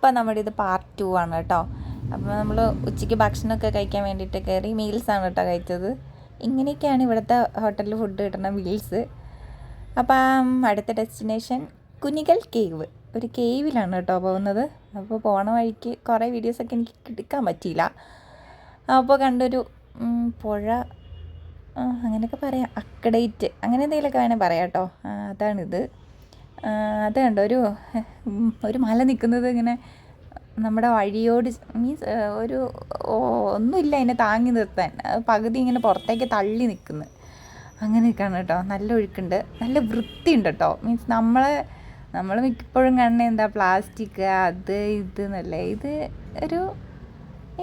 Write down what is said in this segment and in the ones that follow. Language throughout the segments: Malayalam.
ഇപ്പം നമ്മുടെ ഇത് പാർട്ട് 2 ആണ് കേട്ടോ. അപ്പോൾ നമ്മൾ ഉച്ചയ്ക്ക് ഭക്ഷണമൊക്കെ കഴിക്കാൻ വേണ്ടിയിട്ട് കയറി മീൽസാണ് കേട്ടോ കഴിച്ചത്. ഇങ്ങനെയൊക്കെയാണ് ഇവിടുത്തെ ഹോട്ടലിൽ ഫുഡ് കിട്ടുന്ന മീൽസ്. അപ്പം അടുത്ത ഡെസ്റ്റിനേഷൻ കുനിഗൽ കേവ്, ഒരു കേവിലാണ് കേട്ടോ പോകുന്നത്. അപ്പോൾ പോണ വഴിക്ക് കുറേ വീഡിയോസൊക്കെ എനിക്ക് എടുക്കാൻ പറ്റിയില്ല. അപ്പോൾ കണ്ടൊരു പുഴ, അങ്ങനെയൊക്കെ പറയാം, അക്കഡേറ്റ് അങ്ങനെ എന്തെങ്കിലുമൊക്കെ വേണേൽ പറയാം കേട്ടോ. അതാണിത്. അത് കണ്ടോ, ഒരു മല നിൽക്കുന്നത് ഇങ്ങനെ നമ്മുടെ വഴിയോട്, മീൻസ് ഒന്നുമില്ല അതിനെ താങ്ങി നിർത്താൻ, പകുതി ഇങ്ങനെ പുറത്തേക്ക് തള്ളി നിൽക്കുന്നു. അങ്ങനെയൊക്കെയാണ് കേട്ടോ. നല്ല ഒഴുക്കുണ്ട്, നല്ല വൃത്തിയുണ്ട് കേട്ടോ. മീൻസ് നമ്മൾ മിക്കപ്പോഴും കാണുന്നത് എന്താ, പ്ലാസ്റ്റിക് അത് ഇത് എന്നല്ലേ.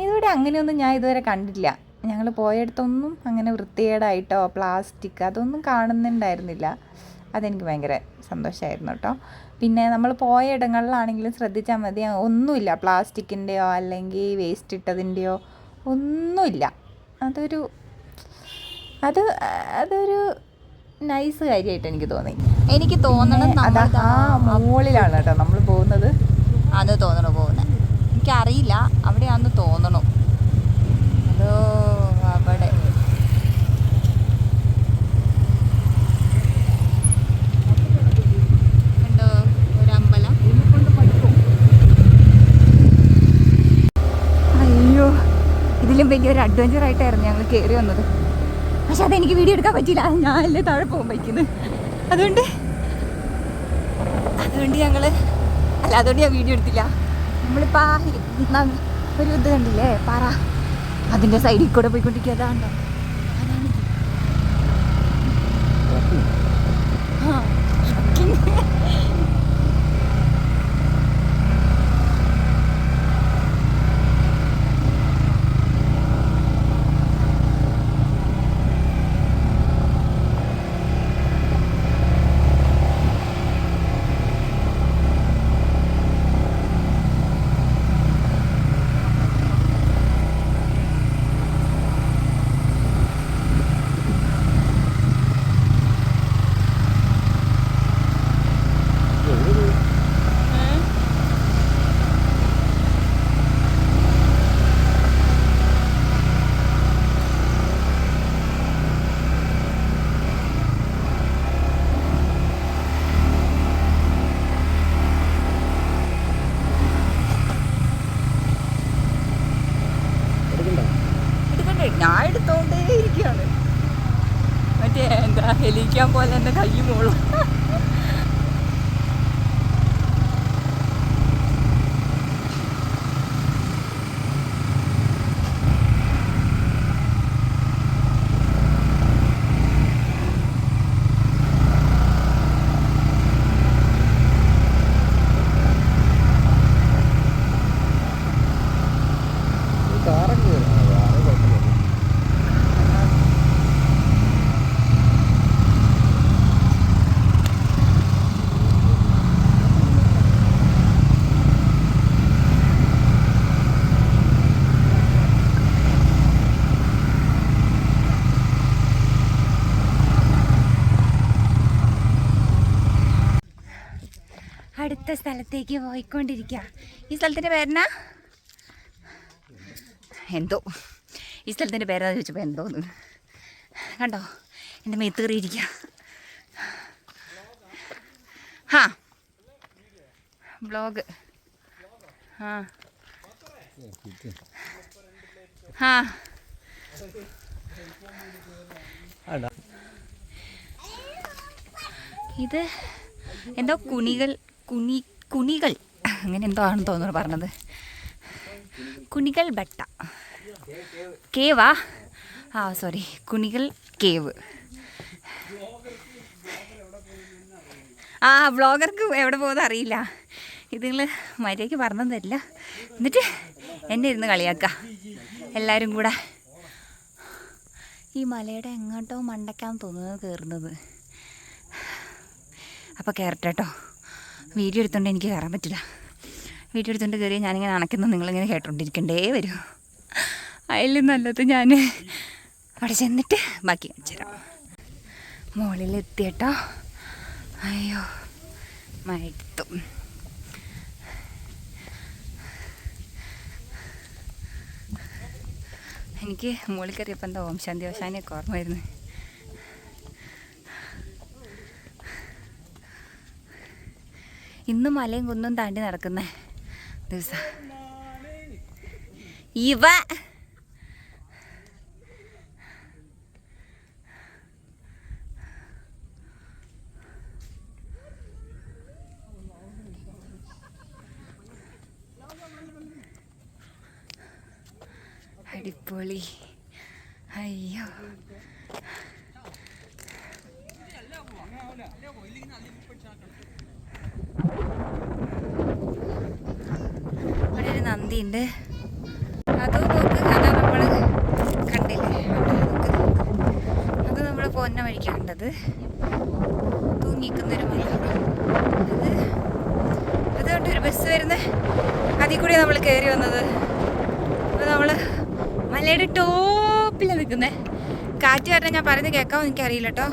ഇതിവിടെ അങ്ങനെയൊന്നും ഞാൻ ഇതുവരെ കണ്ടില്ല. ഞങ്ങൾ പോയയിടത്തൊന്നും അങ്ങനെ വൃത്തികേടായിട്ടോ പ്ലാസ്റ്റിക് അതൊന്നും കാണുന്നുണ്ടായിരുന്നില്ല. അതെനിക്ക് ഭയങ്കര സന്തോഷമായിരുന്നു കേട്ടോ. പിന്നെ നമ്മൾ പോയ ഇടങ്ങളിലാണെങ്കിലും ശ്രദ്ധിച്ചാൽ മതി, ഒന്നുമില്ല പ്ലാസ്റ്റിക്കിൻ്റെയോ അല്ലെങ്കിൽ വേസ്റ്റ് ഇട്ടതിൻ്റെയോ ഒന്നുമില്ല. അതൊരു നൈസ് കാര്യമായിട്ട് എനിക്ക് തോന്നി. എനിക്ക് തോന്നണം മുകളിലാണ് കേട്ടോ നമ്മൾ പോകുന്നത്. അത് തോന്നണു പോകുന്നത്, എനിക്കറിയില്ല, അവിടെയാണെന്ന് തോന്നണു. അതോ അവിടെ ഉണ്ടോ ഒരമ്പലം. അയ്യോ, ഇതിലും വലിയൊരു അഡ്വഞ്ചറായിട്ടായിരുന്നു ഞങ്ങൾ കയറി വന്നത്. പക്ഷെ അതെനിക്ക് വീഡിയോ എടുക്കാൻ പറ്റിയില്ല, ഞാനല്ലേ താഴെ പോകാൻ പറ്റുന്നത്. അതുകൊണ്ട് ഞാൻ വീഡിയോ എടുത്തില്ല. നമ്മളിപ്പോൾ ഒരു ഇത് കണ്ടില്ലേ, പറ, അതിൻ്റെ സൈഡിൽ കൂടെ പോയിക്കൊണ്ടിരിക്കുക. അതാണ്ടോ, ഞാൻ എടുത്തോണ്ടേ ഇരിക്കുകയാണ്. മറ്റേ എന്താ ഹെലിക്കാൻ പോലെ എൻ്റെ കൈ മോളും. അടുത്ത സ്ഥലത്തേക്ക് പോയിക്കൊണ്ടിരിക്കുക. ഈ സ്ഥലത്തിൻ്റെ പേരെന്നാ, എന്തോ ഈ സ്ഥലത്തിൻ്റെ പേരാന്ന് ചോദിച്ചപ്പോൾ എന്തോന്ന് കണ്ടോ, എൻ്റെ മേത്തേറിയിരിക്കുക. ബ്ലോഗ് ഇത് എന്തോ കുണികൾ അങ്ങനെ എന്തോ ആണെന്ന് തോന്നുന്നു പറഞ്ഞത്. കുണികൾ ബട്ട കേവാ, സോറി, കുണികൾ കേവ്. വ്ളോഗർക്ക് എവിടെ പോകുന്നത് അറിയില്ല. ഇത് നിങ്ങൾ മര്യാദയ്ക്ക് പറഞ്ഞു തരില്ല, എന്നിട്ട് എന്നെ ഇരുന്ന് കളിയാക്കുക എല്ലാവരും കൂടെ. ഈ മലയുടെ എങ്ങോട്ടോ മണ്ടയ്ക്കാന്ന് തോന്നുന്നത് കയറുന്നത്. അപ്പോൾ കയറട്ടെ കേട്ടോ. വീഡിയോ എടുത്തുകൊണ്ട് എനിക്ക് കയറാൻ പറ്റില്ല. വീഡിയോ എടുത്തുകൊണ്ട് കയറിയാൽ ഞാനിങ്ങനെ അണയ്ക്കുന്നത് നിങ്ങളിങ്ങനെ കേട്ടോണ്ടിരിക്കണ്ടേ വരും. അതിൽ നല്ലത് ഞാൻ അവിടെ ചെന്നിട്ട് ബാക്കി കാണിച്ചു തരാം. മുകളിലെത്തിയേട്ടോ. അയ്യോ മടുത്തു. എനിക്ക് മുകളിൽ കയറിയപ്പോൾ എന്താ ഓം ശാന്തി ഓശാനിയൊക്കെ ഓർമ്മ വരുന്നത്. ഇന്നും മലയും കുന്നും താണ്ടി നടക്കുന്ന ദിവസം. ഇവ അടിപൊളി. അയ്യോ ഇവിടെ ഒരു നന്ദിയുണ്ട്. അത് നോക്ക്, അതാ നമ്മൾ കണ്ടില്ലേ, അത് നമ്മൾ പോന്ന വഴിക്ക് കണ്ടത് തൂങ്ങിക്കുന്നൊരു മല. അതുകൊണ്ടൊരു ബസ് വരുന്നത് അതിൽ കൂടി നമ്മൾ കയറി വന്നത്. അപ്പോൾ നമ്മൾ മലയുടെ ടോപ്പിലാണ് നിൽക്കുന്നത്. കാറ്റ് കാരണം ഞാൻ പറയുന്നത് കേൾക്കാമെന്ന് എനിക്കറിയില്ല കേട്ടോ.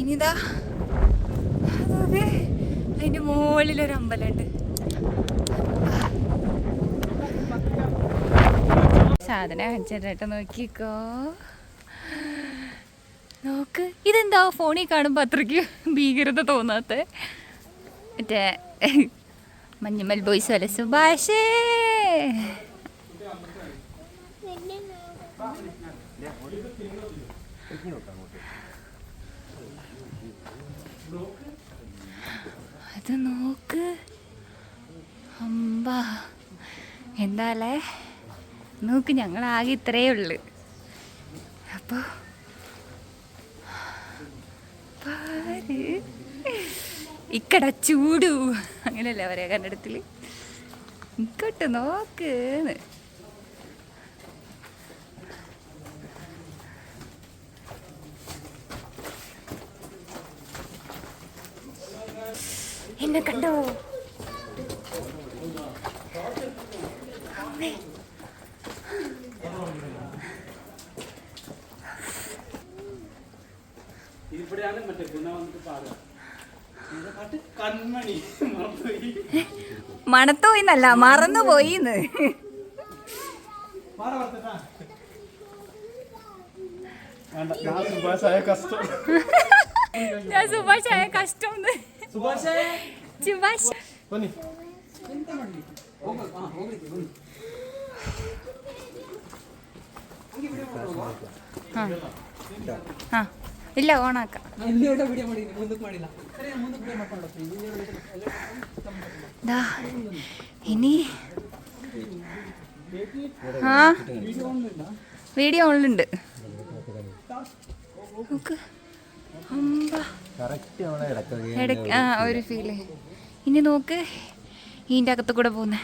ഇനിതാ അതെ അതിൻ്റെ മുകളിലൊരു അമ്പലമുണ്ട്. സാധനം കാണിച്ചിട്ട് നോക്കിക്കോ. നോക്ക്, ഇതെന്താ ഫോണിൽ കാണുമ്പോൾ അത്രയ്ക്ക് ഭീകരത തോന്നാത്ത മറ്റേ മഞ്ഞുമൽ ബോയ്സ് അല്ലേ സുഭാഷേ. അത് നോക്ക് അമ്പാ. എന്താല്ലേ നോക്ക്, ഞങ്ങളാകെ ഇത്രയേ ഉള്ളു. അപ്പോൾ പാര് ഇക്കട ചൂടു അങ്ങനെയല്ലേ പറയാ കന്നഡത്തിൽ. ഇക്കോട്ട് നോക്ക്. എന്നെ കണ്ടോ? അമ്മേ മണത്തോയിന്നല്ല, മറന്നുപോയിന്ന്. ഞാൻ സുഭാഷായ കഷ്ടം. സുഭാഷ് ആ ഇല്ല, ഓണാക്കാം. ഇനി ആ വീഡിയോ ഓണിലുണ്ട്. ഒരു ഫീല്. ഇനി നോക്ക്, ഇതിൻ്റെ അകത്ത് കൂടെ പോകുന്ന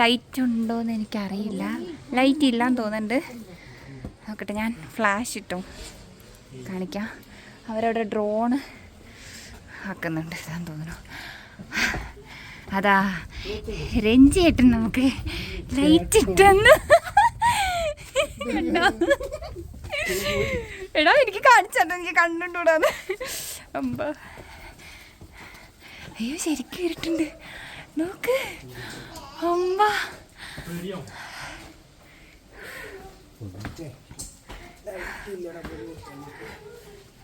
ലൈറ്റ് ഉണ്ടോയെന്ന് എനിക്കറിയില്ല. ലൈറ്റ് ഇല്ലാന്ന് തോന്നുന്നുണ്ട്. നോക്കട്ടെ, ഞാൻ ഫ്ലാഷ് ഇട്ടു കാണിക്കാം. അവരവിടെ ഡ്രോണ് ആക്കുന്നുണ്ട് ഇതാന്ന് തോന്നുന്നു. അതാ രഞ്ജിയേട്ടൻ നമുക്ക് ലൈറ്റ് ഇട്ടെന്ന് കണ്ടോ? എടാ എനിക്ക് കാണിച്ചോ, എനിക്ക് കണ്ടുകൂടാന്ന്. അമ്പ അയ്യോ ശരിക്കും ഇരുട്ടുണ്ട്. നോക്ക് അമ്പ.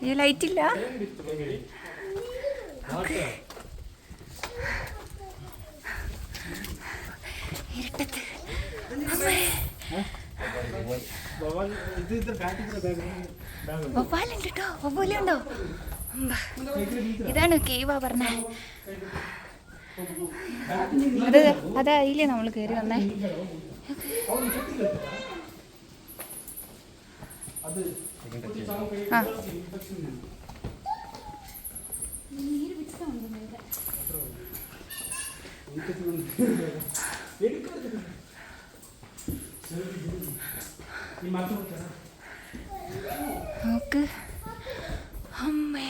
ഈ ലൈറ്റ് ഇല്ല. ഇരുട്ടത്ത് വവ്വാലുണ്ട് കേട്ടോ. വവ്വാലുണ്ടോ? ഇതാണ് കേവാ പറഞ്ഞ. അത് അതിലേ നമ്മൾ കയറി വന്നേ. ആ നോക്ക് അമ്മേ.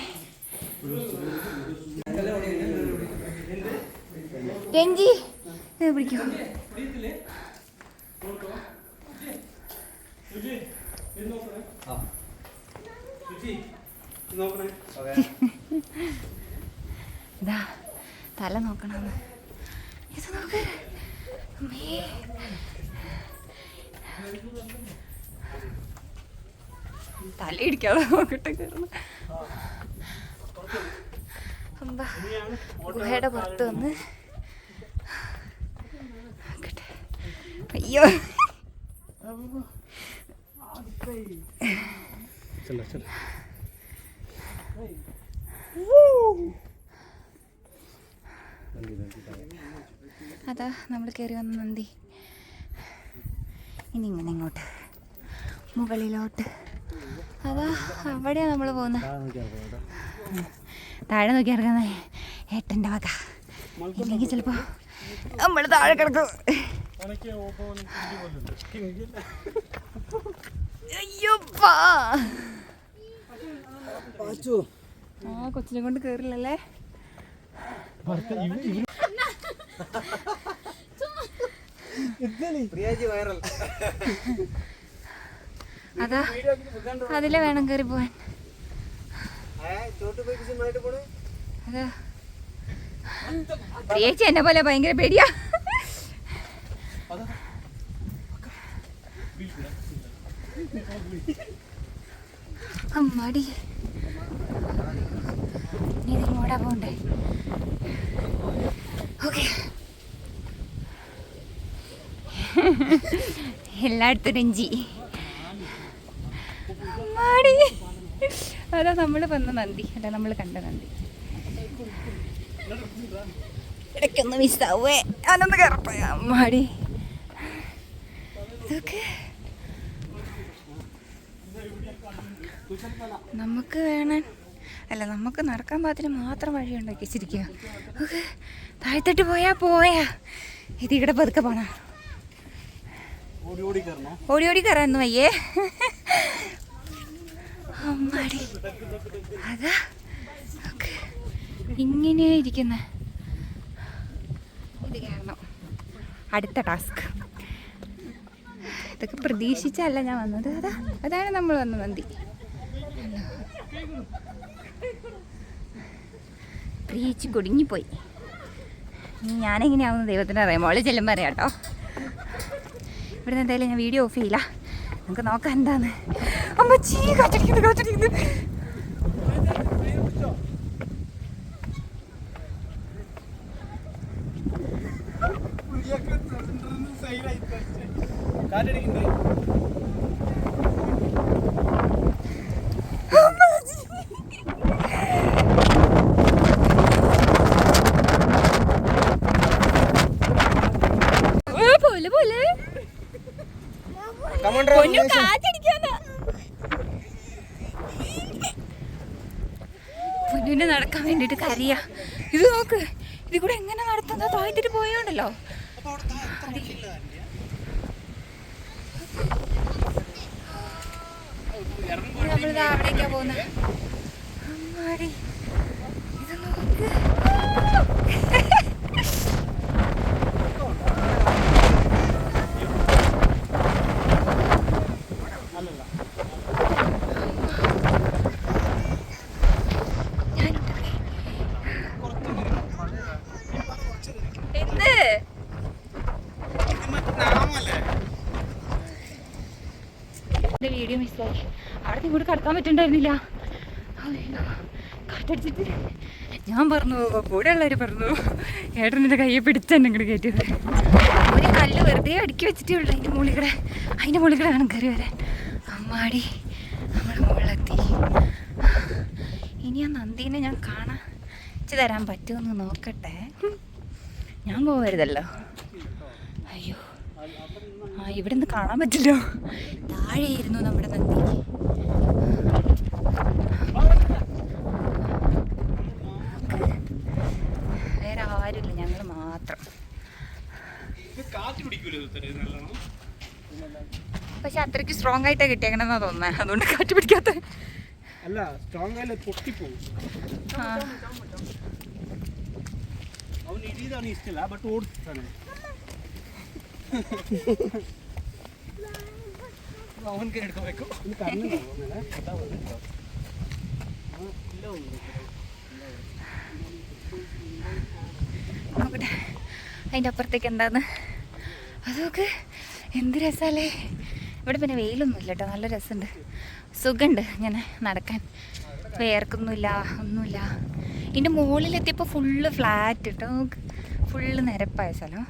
രഞ്ജി പിടിക്കോ? ഇതാ തല നോക്കണം. ഇത് നോക്ക്. തലയിടിക്കാതെ നോക്കട്ടെ കയറുന്നു. ഗുഹയുടെ പുറത്ത് വന്ന് നോക്കട്ടെ. അയ്യോ അതാ നമ്മൾ കയറി വന്ന നന്ദി. ഇനി ഇങ്ങനെ ഇങ്ങോട്ട് മുകളിലോട്ട്. അതാ അവിടെയാണ് നമ്മൾ പോകുന്നത്. താഴെ നോക്കി ഇറങ്ങുന്ന ഏട്ടൻ്റെ വക. ഇല്ലെങ്കിൽ ചിലപ്പോൾ നമ്മൾ താഴെ കിടക്കും. അയ്യോപ്പാ ആ കൊച്ചിനെ കൊണ്ട് കേറില്ലല്ലേ. അതാ അതിലെ വേണം കയറി പോവാൻ. അതാ പ്രിയേച്ചി എന്നെ പോലെ ഭയങ്കര പേടിയാ. അമ്മാടി ഇനി ഇതിങ്ങോട്ടാ പോണ്ടേ. ഓക്കെ എല്ലായിടത്തും രഞ്ജി. അമ്മാടി അതാ നമ്മൾ വന്ന നന്ദി. അതാ നമ്മൾ കണ്ട നന്ദി. ഇടയ്ക്കൊന്ന് മിസ്സാവേ. ഞാനൊന്ന് കയറപ്പോയ അമ്മാടി. ഇതൊക്കെ നമുക്ക് വേണം അല്ല, നമുക്ക് നടക്കാൻ പാകത്തിന് മാത്രം വഴി ഉണ്ടാക്കി വെച്ചിരിക്കുക. ഓക്കെ താഴത്തോട്ട് പോയാ ഇതിവിടെ പതുക്കെ പോണ. ഓടി ഓടി കയറാന്നു വയ്യേ. അമ്മാടി അതാ ഇങ്ങനെയാ ഇരിക്കുന്ന. ഇത് കാരണം അടുത്ത ടാസ്ക്. ഇതൊക്കെ പ്രതീക്ഷിച്ചല്ല ഞാൻ വന്നത്. അതാണ് നമ്മൾ വന്ന നന്ദി. പ്രിയേച്ചി കുടുങ്ങിപ്പോയി. ഞാനെങ്ങനെയാവുന്ന ദൈവത്തിന് അറിയാം. മോള് ചെല്ലുമ്പോൾ അറിയാം കേട്ടോ. ഇവിടുന്ന് എന്തായാലും ഞാൻ വീഡിയോ ഓഫ് ചെയ്യില്ല. നമുക്ക് നോക്കാം എന്താന്ന്. അമ്മച്ചി കാറ്റടിക്കുന്നു. പൊന്നുവിനെ നടക്കാൻ വേണ്ടിട്ട് കരയാ. ഇത് നോക്ക്, ഇത് കൂടെ എങ്ങനെ നടത്തുന്ന താഴ്ത്തിട്ട് പോയോണ്ടല്ലോ. നമ്മളിതാ അവിടേക്കാ പോകുന്നത്. അമ്മാടി ഇത് നോക്ക്. വീഡിയോ മിസ്സായി. അവിടെ ഇങ്ങോട്ട് കടക്കാൻ പറ്റുന്നുണ്ടായിരുന്നില്ല. കാറ്റടിച്ചിട്ട് ഞാൻ പറഞ്ഞു, കൂടെ ഉള്ളവർ പറഞ്ഞു ഏട്ടൻ്റെ കയ്യെ പിടിച്ച് തന്നെ ഇങ്ങോട്ട് കയറ്റിയത്. ഒരു കല്ല് വെറുതെ അടുക്കി വെച്ചിട്ടേ ഉള്ളൂ അതിൻ്റെ മുകളിൽ കൂടെ വേണം കയറി വരാൻ. അമ്മാടി നമ്മൾ മുകളിലെത്തി. ഇനി ആ നന്ദീനെ ഞാൻ കാണിച്ചു തരാൻ പറ്റുമെന്ന് നോക്കട്ടെ. ഞാൻ പോകരുതല്ലോ. അയ്യോ ഇവിടെ നിന്ന് കാണാൻ പറ്റില്ലോ. താഴെയിരുന്നു നമ്മുടെ നന്ദി. വേറെ ആരുമില്ല, ഞങ്ങൾ മാത്രം. പക്ഷെ അത്രയ്ക്ക് സ്ട്രോങ് ആയിട്ടാ കിട്ടിയേക്കണെന്നാ തോന്നുന്നത്. അതുകൊണ്ട് കാറ്റ് പിടിക്കാത്ത അല്ല, സ്ട്രോങ് ആയാലും പൊട്ടിപ്പോകും. അവൻ ഇടിയതാണ് ഇഷ്ടമല്ല, ബട്ട് ഓടിച്ചാണ് അവൻ എടുക്കാൻ വെക്കും. അതിൻ്റെ അപ്പുറത്തേക്ക് എന്താന്ന് അതൊക്കെ എന്ത് രസമല്ലേ. ഇവിടെ പിന്നെ വെയിലൊന്നുമില്ല കേട്ടോ, നല്ല രസമുണ്ട്, സുഖമുണ്ട് ഇങ്ങനെ നടക്കാൻ, വേർക്കൊന്നുമില്ല ഒന്നുമില്ല. ഇതിൻ്റെ മുകളിലെത്തിയപ്പോൾ ഫുള്ള് ഫ്ലാറ്റ് കേട്ടോ, ഫുള്ള് നിരപ്പായ സ്ഥലം.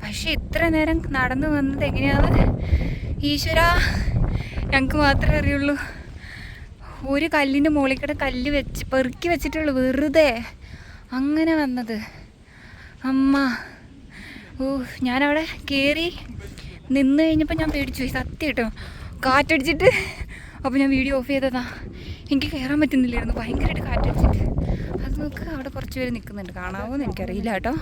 പക്ഷെ ഇത്ര നേരം നടന്നു വന്നത് എങ്ങനെയാണ് ഈശ്വര, ഞങ്ങൾക്ക് മാത്രമേ അറിയുള്ളൂ. ഒരു കല്ലിൻ്റെ മുകളിൽ കൂടെ കല്ല് വെച്ച് പെറുക്കി വെച്ചിട്ടുള്ളൂ വെറുതെ, അങ്ങനെ വന്നത്. അമ്മ ഞാനവിടെ കയറി നിന്ന് കഴിഞ്ഞപ്പോൾ ഞാൻ പേടിച്ചു പോയി സത്യം കേട്ടോ, കാറ്റടിച്ചിട്ട്. അപ്പോൾ ഞാൻ വീഡിയോ ഓഫ് ചെയ്തതാ, എനിക്ക് കയറാൻ പറ്റുന്നില്ലായിരുന്നു, ഭയങ്കരമായിട്ട് കാറ്റടിച്ചിട്ട്. അത് നോക്ക്, അവിടെ കുറച്ച് പേര് നിൽക്കുന്നുണ്ട്, കാണാവോ എന്ന് എനിക്കറിയില്ല കേട്ടോ.